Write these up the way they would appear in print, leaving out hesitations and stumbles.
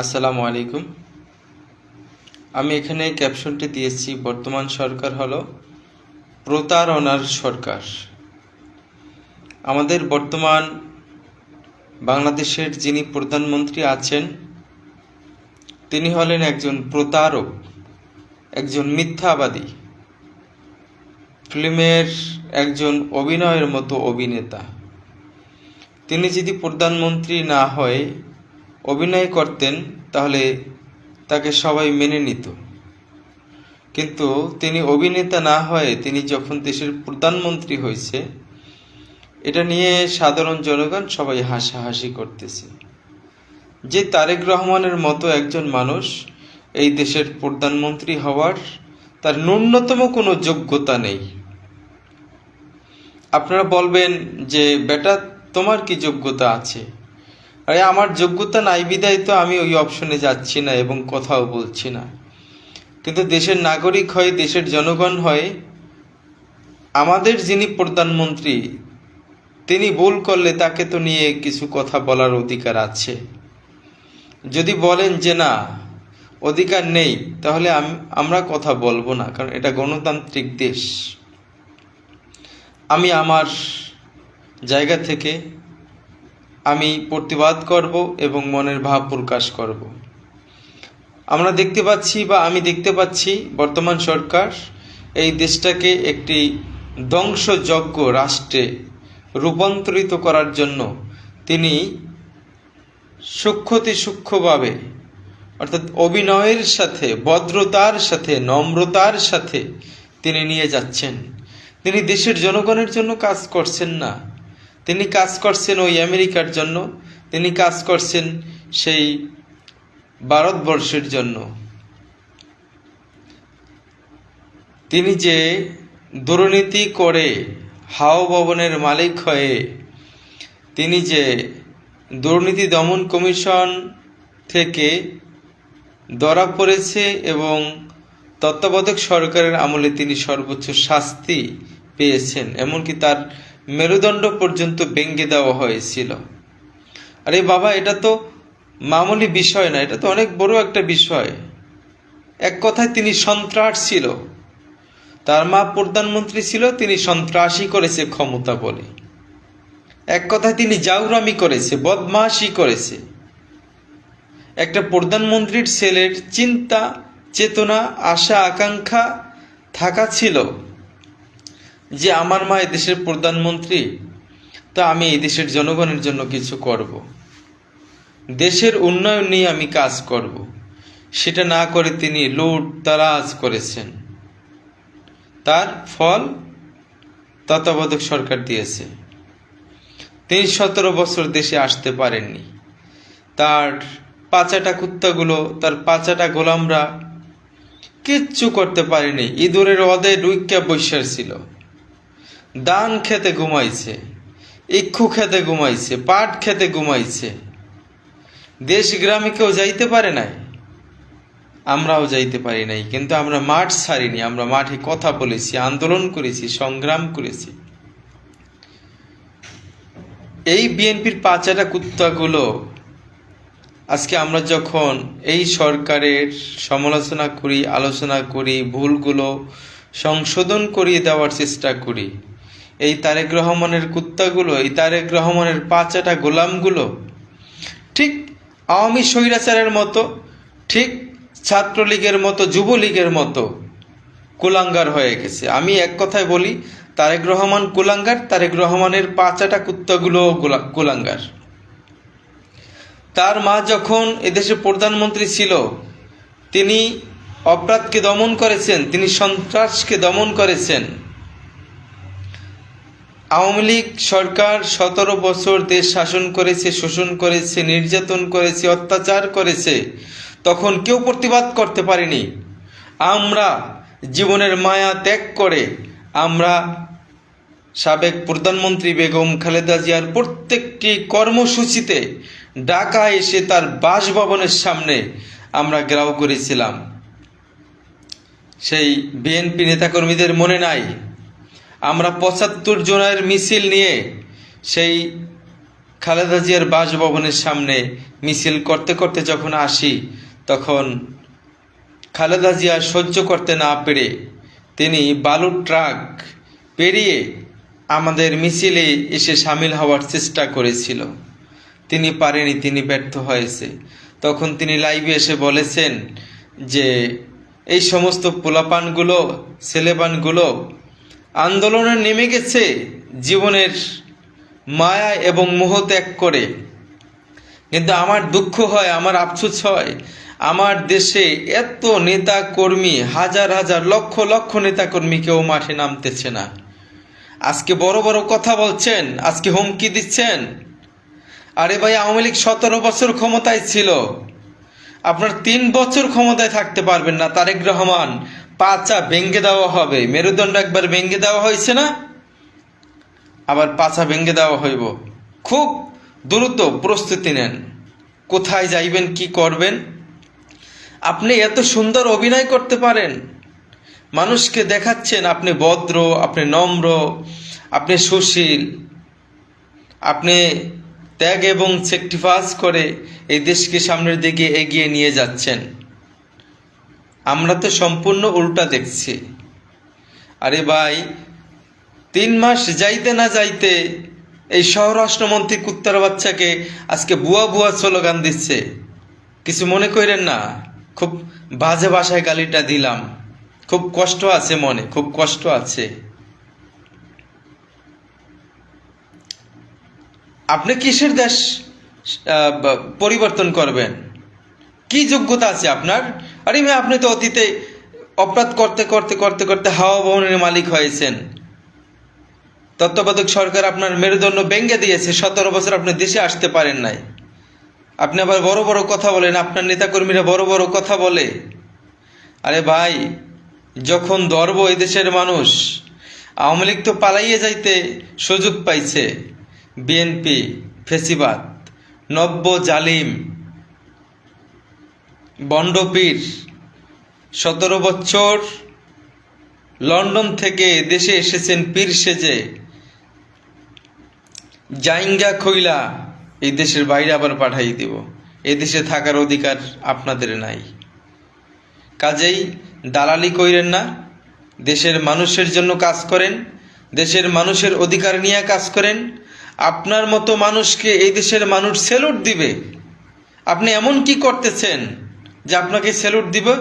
আসসালামু আলাইকুম। আমি এখানে ক্যাপশনটি দিয়েছি, বর্তমান সরকার হলো প্রতারণার সরকার। আমাদের বর্তমান বাংলাদেশের যিনি প্রধানমন্ত্রী আছেন, তিনি হলেন একজন প্রতারক, একজন মিথ্যাবাদী, ফিল্মের একজন অভিনয়ের মতো অভিনেতা। তিনি যদি প্রধানমন্ত্রী না হয়ে অভিনয় করতেন তাহলে তাকে সবাই মেনে নিত, কিন্তু তিনি অভিনেতা না হয়ে তিনি যখন দেশের প্রধানমন্ত্রী হয়েছে, এটা নিয়ে সাধারণ জনগণ সবাই হাসাহাসি করতেছে যে তারেক রহমানের মতো একজন মানুষ এই দেশের প্রধানমন্ত্রী হওয়ার তার ন্যূনতম কোনো যোগ্যতা নেই। আপনারা বলবেন যে বেটা, তোমার কি যোগ্যতা আছে? আরে আমার যোগ্যতা নাই বিধায় তো আমি ওই অপশনে যাচ্ছি না এবং কথাও বলছি না। কিন্তু দেশের নাগরিক হয়ে, দেশের জনগণ হয়ে আমাদের যিনি প্রধানমন্ত্রী, তিনি ভুল করলে তাকে তো নিয়ে কিছু কথা বলার অধিকার আছে। যদি বলেন যে না, অধিকার নেই, তাহলে আমরা কথা বলবো না, কারণ এটা গণতান্ত্রিক দেশ। আমি আমার জায়গা থেকে আমি প্রতিবাদ করব এবং মনের ভাব প্রকাশ করব। আমরা দেখতে পাচ্ছি, বা আমি দেখতে পাচ্ছি, বর্তমান সরকার এই দেশটাকে একটি ধ্বংসযজ্ঞ রাষ্ট্রে রূপান্তরিত করার জন্য তিনি সূক্ষ্মভাবে, অর্থাৎ অভিনয়ের সাথে, ভদ্রতার সাথে, নম্রতার সাথে তিনি নিয়ে যাচ্ছেন। তিনি দেশের জনগণের জন্য কাজ করছেন না, তিনি কাজ করছেন ওই আমেরিকার জন্য, তিনি কাজ করছেন সেই ভারতবর্ষের জন্য। তিনি যে দুর্নীতি করে হাও ভবনের মালিক হয়ে, তিনি যে দুর্নীতি দমন কমিশন থেকে ধরা পড়েছে এবং তত্ত্বাবধায়ক সরকারের আমলে তিনি সর্বোচ্চ শাস্তি পেয়েছেন, এমনকি তার মেরুদণ্ড পর্যন্ত ভেঙে দেওয়া হয়েছিল। আরে বাবা, এটা তো মামুলি বিষয় না, এটা তো অনেক বড় একটা বিষয়। এক কথায় তিনি সন্ত্রাস ছিল, তার মা প্রধানমন্ত্রী ছিল, তিনি সন্ত্রাসী করেছে ক্ষমতা বলে। এক কথায় তিনি জাউরামি করেছে, বদমাশি করেছে। একটা প্রধানমন্ত্রীর ছেলের চিন্তা, চেতনা, আশা, আকাঙ্ক্ষা থাকা ছিল যে আমার মা এই দেশের প্রধানমন্ত্রী, তা আমি এই দেশের জনগণের জন্য কিছু করব, দেশের উন্নয়ন নিয়ে আমি কাজ করব। সেটা না করে তিনি লুটতরাজ করেছেন। তার ফল তত্ত্বাবধায়ক সরকার দিয়েছে। তিনি 17 বছর দেশে আসতে পারেননি। তার পাচাটা কুত্তাগুলো, তার পাচাটা গোলামরা কিচ্ছু করতে পারেনি। ইঁদুরের অদে ডুইক্কা বৈশার ছিল, ধান খেতে ঘুমাইছে, ইক্ষু খেতে ঘুমাইছে, পাট খেতে ঘুমাইছে। দেশ গ্রামে কেউ যাইতে পারে নাই, আমরাও যাইতে পারি নাই, কিন্তু আমরা মাঠ ছাড়িনি। আমরা মাঠে কথা বলেছি, আন্দোলন করেছি, সংগ্রাম করেছি। এই বিএনপির পাচাটা কুত্তাগুলো আজকে আমরা যখন এই সরকারের সমালোচনা করি, আলোচনা করি, ভুলগুলো সংশোধন করিয়ে দেওয়ার চেষ্টা করি, এই তারেক রহমানের কুত্তাগুলো, এই তারেক রহমানের পাচাটা গোলামগুলো ঠিক আওয়ামী স্বৈরাচারের মতো, ঠিক ছাত্রলীগের মতো, যুবলীগের মতো কুলাঙ্গার হয়ে গেছে। আমি এক কথায় বলি, তারেক রহমান কুলাঙ্গার, তারেক রহমানের পাচাটা কুত্তাগুলো কুলাঙ্গার। তার মা যখন এদেশে প্রধানমন্ত্রী ছিল, তিনি অপরাধকে দমন করেছেন, তিনি সন্ত্রাসকে দমন করেছেন। আওয়ামী লীগ সরকার 17 বছর দেশ শাসন করেছে, শোষণ করেছে, নির্যাতন করেছে, অত্যাচার করেছে, তখন কেউ প্রতিবাদ করতে পারেনি। আমরা জীবনের মায়া ত্যাগ করে আমরা সাবেক প্রধানমন্ত্রী বেগম খালেদা জিয়ার প্রত্যেকটি কর্মসূচিতে ঢাকা এসে তার বাসভবনের সামনে আমরা ঘেরাও করেছিলাম। সেই বিএনপি নেতাকর্মীদের মনে নাই? আমরা 75 জনের মিছিল নিয়ে সেই খালেদা জিয়ার বাসভবনের সামনে মিছিল করতে করতে যখন আসি, তখন খালেদা জিয়া সহ্য করতে না পেরে তিনি বালুর ট্রাক পেরিয়ে আমাদের মিছিলে এসে সামিল হওয়ার চেষ্টা করেছিল। তিনি পারেনি, তিনি ব্যর্থ হয়েছে। তখন তিনি লাইভে এসে বলেছেন যে এই সমস্ত পোলাপানগুলো, ছেলেপানগুলো আন্দোলনে নেমে গেছে জীবনের মায়া এবং মোহ ত্যাগ করে। কিন্তু আমার দুঃখ হয়, আমার আফসোস হয়, আমার দেশে এত নেতা কর্মী, হাজার হাজার লক্ষ লক্ষ নেতা কর্মী কেউ মাঠে নামতেছে না। আজকে বড় বড় কথা বলছেন, আজকে হুমকি দিচ্ছেন। আরে ভাই, আওয়ামী লীগ 17 বছর ক্ষমতায় ছিল, আপনার 3 বছর ক্ষমতায় থাকতে পারবেন না। তারেক রহমান পাছা ভেঙে দেওয়া হবে, মেরুদণ্ড একবার ভেঙে দেওয়া হয়েছে না, আবার পাছা ভেঙে দেওয়া হইব। খুব দ্রুত প্রস্তুতি নেন, কোথায় যাইবেন, কি করবেন। আপনি এত সুন্দর অভিনয় করতে পারেন, মানুষকে দেখাচ্ছেন আপনি ভদ্র, আপনি নম্র, আপনি সুশীল, আপনি ত্যাগ এবং স্যাক্রিফাইস করে এই দেশকে সামনের দিকে এগিয়ে নিয়ে যাচ্ছেন। আমরা তো সম্পূর্ণ উল্টা দেখছি। আরে ভাই, 3 মাস যাইতে না যাইতে এই স্বরাষ্ট্রমন্ত্রী কুত্তার বাচ্চাকে আজকে বুয়া বুয়া স্লোগান দিচ্ছে। কিছু মনে করেন না, খুব বাজে ভাষায় গালিটা দিলাম, খুব কষ্ট আছে মনে, খুব কষ্ট আছে। আপনি কিসের দেশ পরিবর্তন করবেন? কি যোগ্যতা আছে আপনার? আরে ভাই, আপনি তো অতীতে অপরাধ করতে করতে করতে করতে হাওয়া ভবনের মালিক হয়েছেন। তত্ত্বাবধায়ক সরকার আপনার মেরুদণ্ড ভেঙে দিয়েছে, 17 বছর আপনি দেশে আসতে পারেন নাই। আপনি আবার বড় বড় কথা বলেন, আপনার নেতাকর্মীরা বড় বড় কথা বলে। আরে ভাই, যখন ধরবো এই দেশের মানুষ, আওয়ামী লীগ তো পালাইয়ে যাইতে সুযোগ পাইছে। বিএনপি, ফেসিবাদ, নব্য জালিম, বন্ডপীর 17 বছর লন্ডন থেকে দেশে এসেছেন পীর সেজে, জাইঙ্গা খইলা এই দেশের বাইরে আবার পাঠাই দিব। এই দেশে থাকার অধিকার আপনাদের নাই। কাজেই দালালি কইরেন না, দেশের মানুষের জন্য কাজ করেন, দেশের মানুষের অধিকার নিয়ে কাজ করেন। আপনার মতো মানুষকে এই দেশের মানুষ স্যালুট দিবে। আপনি এমন কি করতেছেন যে আপনাকে স্যালুট দিবে?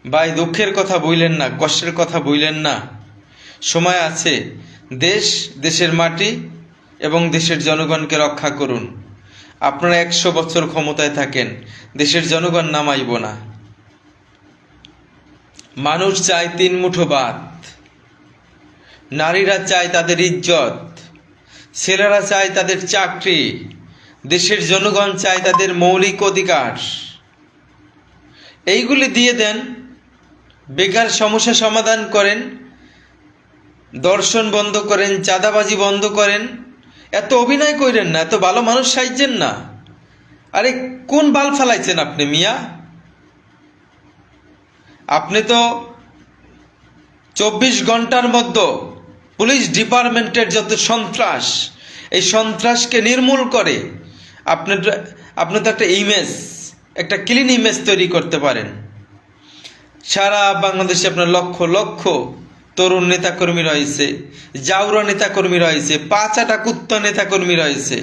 ভাই, দুঃখের কথা বইলেন না, কষ্টের কথা বইলেন না। সময় আছে, দেশ, দেশের মাটি এবং দেশের জনগণকে রক্ষা করুন। আপনারা 100 বছর ক্ষমতায় থাকেন, দেশের জনগণ নামাইব না। মানুষ চায় 3 মুঠো ভাত, নারীরা চায় তাদের ইজ্জত, ছেলেরা চায় তাদের চাকরি, দেশের জনগণ চায় তাদের মৌলিক অধিকার। এইগুলি দিয়ে দেন, বেকার সমস্যা সমাধান করেন, দর্শন বন্ধ করেন, চাঁদাবাজি বন্ধ করেন। এত অভিনয় করেন না, এত ভালো মানুষ সাইজেন না। আরে কোন বাল ফালাইছেন আপনি মিয়া? আপনি তো 24 ঘন্টার মধ্যে পুলিশ ডিপার্টমেন্টের যত সন্ত্রাস, এই সন্ত্রাসকে নির্মূল করে আপনি তো একটা ইমেজ, একটা ক্লিন ইমেজ তৈরি করতে পারেন। সারা বাংলাদেশে আপনার লক্ষ লক্ষ তরুণ নেতাকর্মী রয়েছে, জাউরা নেতাকর্মী রয়েছে, পাঁচাটা কুত্তা নেতাকর্মী রয়েছে।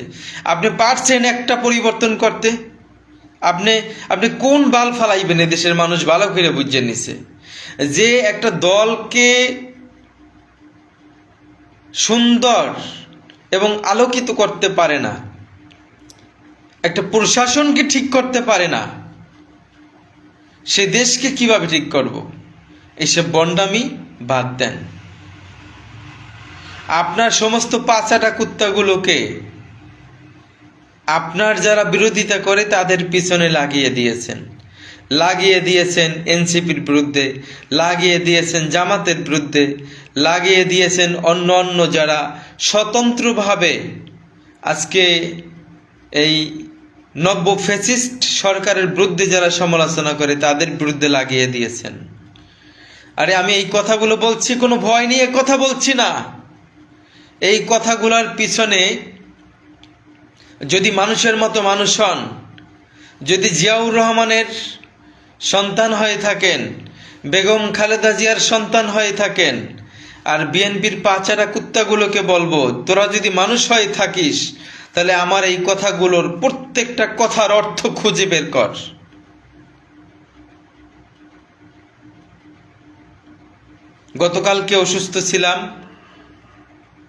আপনি পারছেন একটা পরিবর্তন করতে? আপনি কোন বাল ফালাইবেন? দেশের মানুষ ভালো করে বুঝে নিছে যে একটা দলকে সুন্দর এবং আলোকিত করতে পারে না, একটা প্রশাসনকে ঠিক করতে পারে না, সে দেশকে কিভাবে ঠিক করব? এইসব বন্ডামি বাদ দেন। আপনার সমস্ত পাঁচাটা কুত্তাগুলোকে আপনার যারা বিরোধিতা করে তাদের পিছনে লাগিয়ে দিয়েছেন এনসিপির বিরুদ্ধে, লাগিয়ে দিয়েছেন জামাতের বিরুদ্ধে, লাগিয়ে দিয়েছেন অন্য অন্য যারা স্বতন্ত্রভাবে আজকে এই নব্য ফ্যাসিস্ট সরকারের বিরুদ্ধে যারা সমালোচনা করে তাদের বিরুদ্ধে লাগিয়ে দিয়েছেন। আরে আমি এই কথাগুলো বলছি কোনো ভয় নিয়ে কথা বলছি না। এই কথাগুলোর পিছনে যদি মানুষের মতো মানুষ হন, যদি জিয়াউর রহমানের সন্তান হয়ে থাকেন, বেগম খালেদা জিয়ার সন্তান হয়ে থাকেন, আর বিএনপির পাচারা কুত্তাগুলোকে বলবো, তোরা যদি মানুষ হয়ে থাকিস তাহলে আমার এই কথাগুলোর প্রত্যেকটা কথার অর্থ খুঁজে বের কর। গতকালকে অসুস্থ ছিলাম,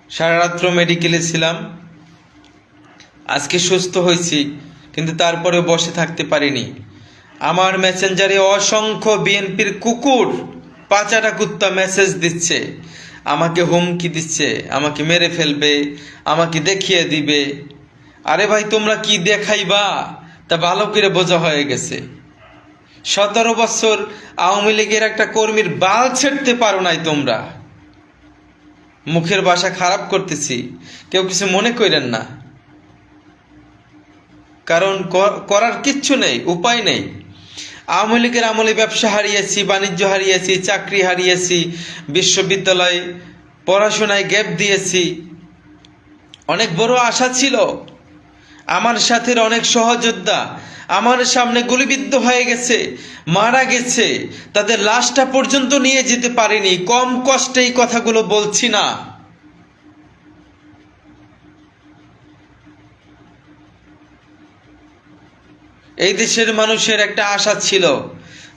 সারা রাত্র মেডিকেলে ছিলাম, আজকে সুস্থ হয়েছি, কিন্তু তারপরে বসে থাকতে পারিনি। আমার মেসেঞ্জারে অসংখ্য বিএনপির কুকুর, পাচারা কুত্তা মেসেজ দিচ্ছে, আমাকে হুমকি দিচ্ছে, আমাকে মেরে ফেলবে, আমাকে দেখিয়ে দিবে। আরে ভাই, তোমরা কি দেখাইবা তা ভালো করে বোঝা হয়ে গেছে। 17 বছর আওয়ামী লীগের একটা কর্মীর বাল ছেড়তে পারো নাই তোমরা। মুখের ভাষা খারাপ করতেছি, কেউ কিছু মনে করেন না, কারণ করার কিচ্ছু নেই, উপায় নেই। আওয়ামী লীগের আমলে ব্যবসা হারিয়েছি, বাণিজ্য হারিয়েছি, চাকরি হারিয়েছি, বিশ্ববিদ্যালয়ে পড়াশোনায় গ্যাপ দিয়েছি। অনেক বড় আশা ছিল, আমার সাথে অনেক সহযোদ্ধা আমার সামনে গুলিবিদ্ধ হয়ে গেছে, মারা গেছে, তাদের লাশটা পর্যন্ত নিয়ে যেতে পারিনি। কম কষ্টে এই কথাগুলো বলছি না। এই দেশের মানুষের একটা আশা ছিল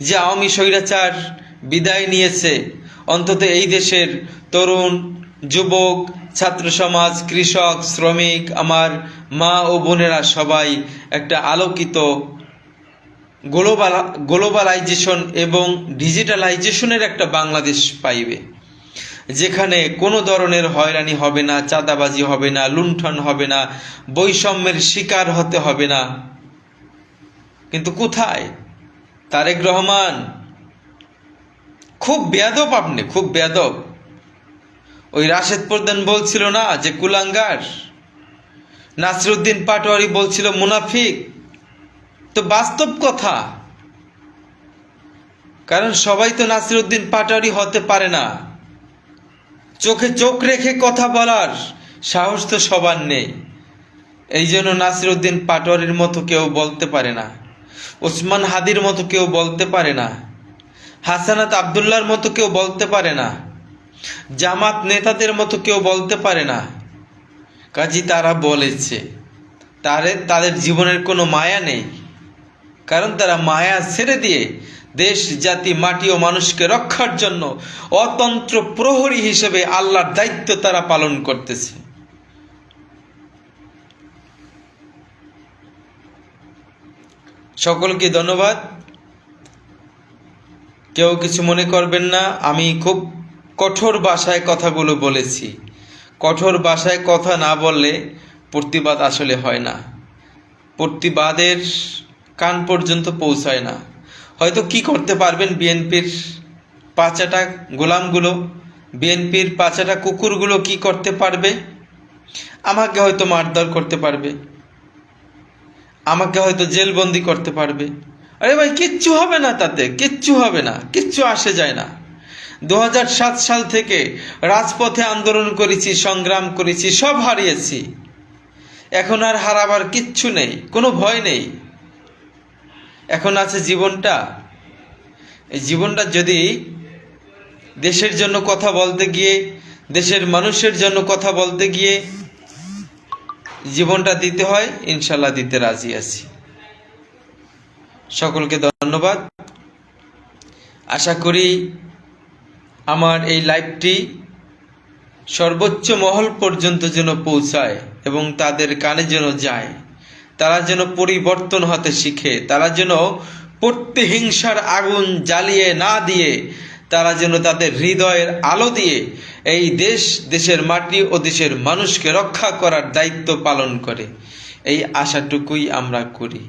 যে আওয়ামী স্বৈরাচার বিদায় নিয়েছে, অন্তত এই দেশের তরুণ, যুবক, ছাত্র সমাজ, কৃষক, শ্রমিক, আমার মা ও বোনেরা সবাই একটা আলোকিত গ্লোবালাইজেশন এবং ডিজিটালাইজেশনের একটা বাংলাদেশ পাইবে, যেখানে কোনো ধরনের হয়রানি হবে না, চাঁদাবাজি হবে না, লুণ্ঠন হবে না, বৈষম্যের শিকার হতে হবে না। কিন্তু কোথায় তারেক রহমান? খুব বেয়াদব, আপনি খুব বেয়াদব। ওই রাশেদ প্রধান বলছিল না যে কুলাঙ্গার, নাসিরউদ্দিন পাটোয়ারি বলছিল মুনাফিক। তো বাস্তব কথা, কারণ সবাই তো নাসিরউদ্দিন পাটোয়ারি হতে পারে না। চোখে চোখ রেখে কথা বলার সাহস তো সবার নেই। এই জন্য নাসিরউদ্দিন পাটোয়ারির মতো কেউ বলতে পারে না, ওসমান হাদির মতো কেউ বলতে পারে না, হাসানাত আবদুল্লাহর মতো কেউ বলতে পারে না, জামাত নেতাদের মতো কেউ বলতে পারে না। কাজী তারা বলেছে, তাদের জীবনের কোনো মায়া নেই, কারণ তারা মায়া ছেড়ে দিয়ে দেশ, জাতি, মাটি ও মানুষকে রক্ষার জন্য অতন্ত্র প্রহরী হিসেবে আল্লাহর দায়িত্ব তারা পালন করতেছে। সকলকে ধন্যবাদ। কেউ কিছু মনে করবেন না, আমি খুব কঠোর ভাষায় কথাগুলো বলেছি। কঠোর ভাষায় কথা না বললে প্রতিবাদ আসলে হয় না, প্রতিবাদের কান পর্যন্ত পৌঁছায় না। হয়তো কি করতে পারবেন বিএনপির পাচাটা গোলামগুলো, বিএনপির পাচাটা কুকুরগুলো কি করতে পারবে? আমাকে হয়তো মারধর করতে পারবে, আমাকে হয়তো জেলবন্দি করতে পারবে। আরে ভাই, কিচ্ছু হবে না, তাতে কিচ্ছু হবে না, কিচ্ছু আসে যায় না। 2007 সাল থেকে রাজপথে আন্দোলন করেছি, সংগ্রাম করেছি, সব হারিয়েছি। এখন আর হারাবার কিচ্ছু নেই, কোনো ভয় নেই। এখন আছে জীবনটা। এই জীবনটা যদি দেশের জন্য কথা বলতে গিয়ে, দেশের মানুষের জন্য কথা বলতে গিয়ে জীবনটা দিতে হয়, ইনশাল্লাহ দিতে রাজি আছি। সকলকে ধন্যবাদ। আশা করি আমার এই লাইভটি সর্বোচ্চ মহল পর্যন্ত যেন পৌঁছায় এবং তাদের কানে যেন যায়, তারা যেন পরিবর্তন হতে শিখে, তারা যেন প্রতিহিংসার আগুন জ্বালিয়ে না দিয়ে তারা যেন তাদের হৃদয়ের আলো দিয়ে এই দেশ, দেশের মাটি ও দেশের মানুষকে রক্ষা করার দায়িত্ব পালন করে। এই আশাটুকুই আমরা করি।